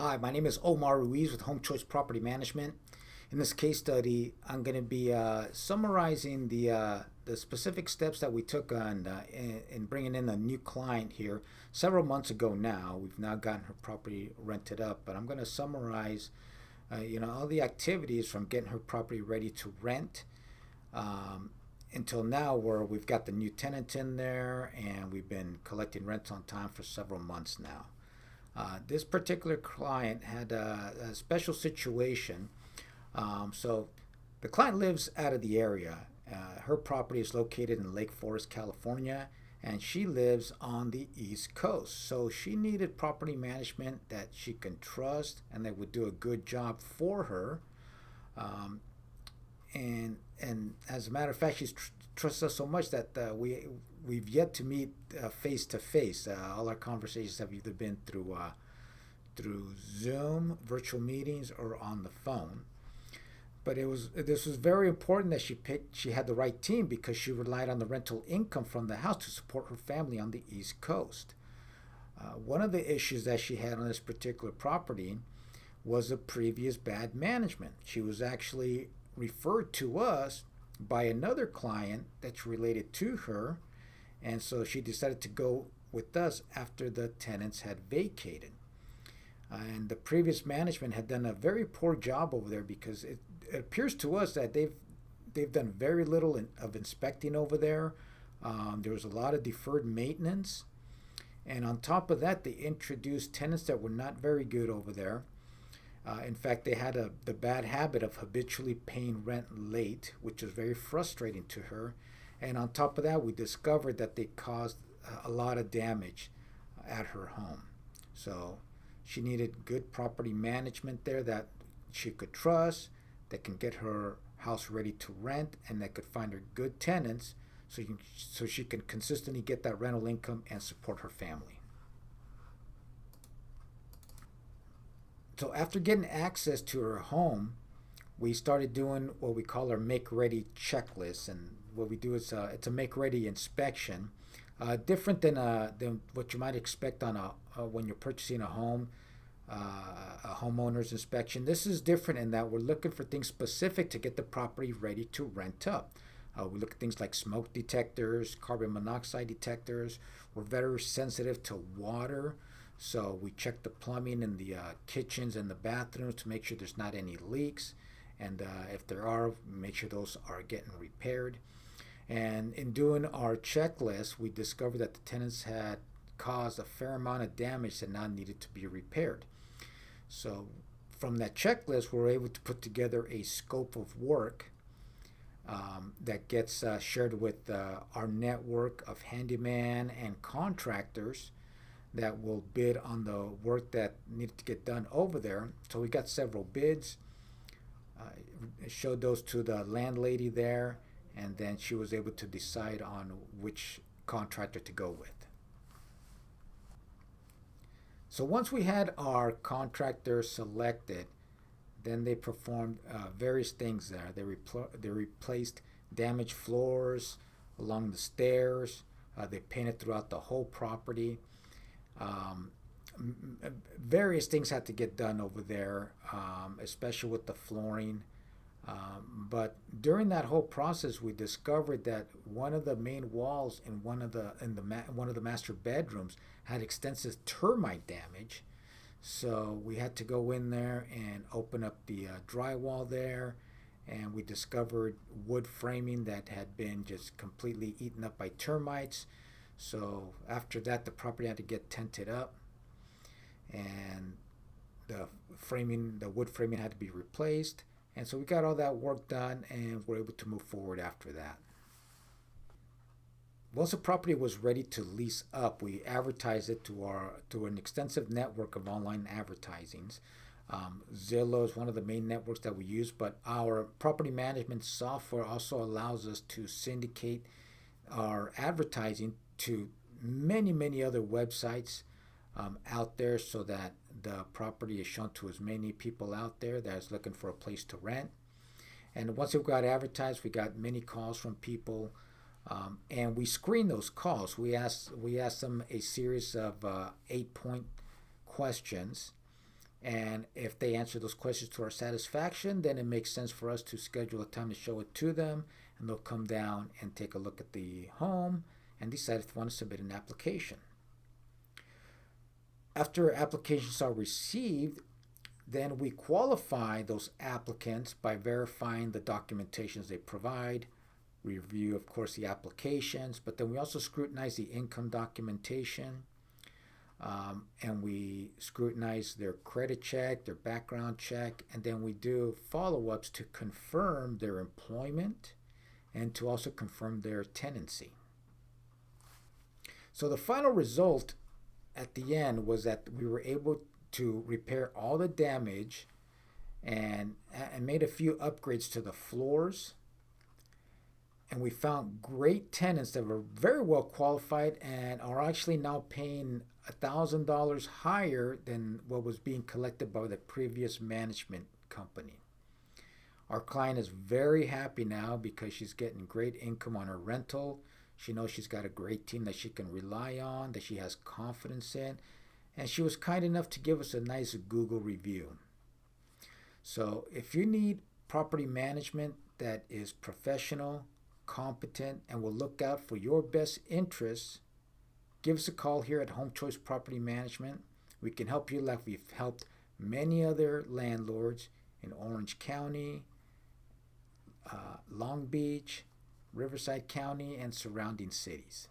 Hi, my name is Omar Ruiz with Home Choice Property Management. In this case study, I'm going to be summarizing the specific steps that we took in bringing in a new client here several months ago now. We've now gotten her property rented up, but I'm going to summarize all the activities from getting her property ready to rent um, until now, where we've got the new tenant in there and we've been collecting rents on time for several months now. This particular client had a special situation. So the client lives out of the area. Her property is located in Lake Forest, California, and she lives on the East Coast. So she needed property management that she can trust and that would do a good job for her. Um, and as a matter of fact, she's trusts us so much that we've yet to meet face to face. All our conversations have either been through Zoom, virtual meetings, or on the phone. But this was very important that she had the right team because she relied on the rental income from the house to support her family on the East Coast. One of the issues that she had on this particular property was a previous bad management. She was actually referred to us by another client that's related to her, and so she decided to go with us after the tenants had vacated. And the previous management had done a very poor job over there because it appears to us that they've done very little of inspecting over there. There was a lot of deferred maintenance, and on top of that, they introduced tenants that were not very good over there. In fact, they had the bad habit of habitually paying rent late, which was very frustrating to her. And on top of that, we discovered that they caused a lot of damage at her home. So she needed good property management there that she could trust, that can get her house ready to rent, and that could find her good tenants so she can consistently get that rental income and support her family. So after getting access to her home, we started doing what we call our make ready checklist. And what we do is it's a make ready inspection, different than what you might expect on when you're purchasing a home, a homeowner's inspection. This is different in that we're looking for things specific to get the property ready to rent up. We look at things like smoke detectors, carbon monoxide detectors. We're very sensitive to water. So we check the plumbing in the kitchens and the bathrooms to make sure there's not any leaks. And if there are, make sure those are getting repaired. And in doing our checklist, we discovered that the tenants had caused a fair amount of damage that now needed to be repaired. So from that checklist, we were able to put together a scope of work that gets shared with our network of handyman and contractors that will bid on the work that needed to get done over there. So we got several bids, showed those to the landlady there, and then she was able to decide on which contractor to go with. So once we had our contractor selected, then they performed various things there. They replaced damaged floors along the stairs. They painted throughout the whole property. Um, Various things had to get done over there, especially with the flooring. But during that whole process, we discovered that one of the main walls in one of the master bedrooms had extensive termite damage. So we had to go in there and open up the drywall there, and we discovered wood framing that had been just completely eaten up by termites. So after that, the property had to get tented up, and the wood framing had to be replaced. And so we got all that work done, and we're able to move forward after that. Once the property was ready to lease up, we advertised it to an extensive network of online advertisings. Zillow is one of the main networks that we use, but our property management software also allows us to syndicate our advertising to many other websites out there, so that the property is shown to as many people out there that's looking for a place to rent. And once it got advertised, we got many calls from people, and we screen those calls. We asked them a series of 8-point questions, And if they answer those questions to our satisfaction, then it makes sense for us to schedule a time to show it to them, and they'll come down and take a look at the home and decide if they want to submit an application. After applications are received, then we qualify those applicants by verifying the documentations they provide, review, of course, the applications, but then we also scrutinize the income documentation, and we scrutinize their credit check, their background check, and then we do follow-ups to confirm their employment and to also confirm their tenancy. So the final result at the end was that we were able to repair all the damage and made a few upgrades to the floors. And we found great tenants that were very well qualified and are actually now paying $1,000 higher than what was being collected by the previous management company. Our client is very happy now because she's getting great income on her rental. She knows she's got a great team that she can rely on, that she has confidence in, and she was kind enough to give us a nice Google review. So if you need property management that is professional, competent, and will look out for your best interests, give us a call here at Home Choice Property Management. We can help you like we've helped many other landlords in Orange County, Long Beach, Riverside County, and surrounding cities.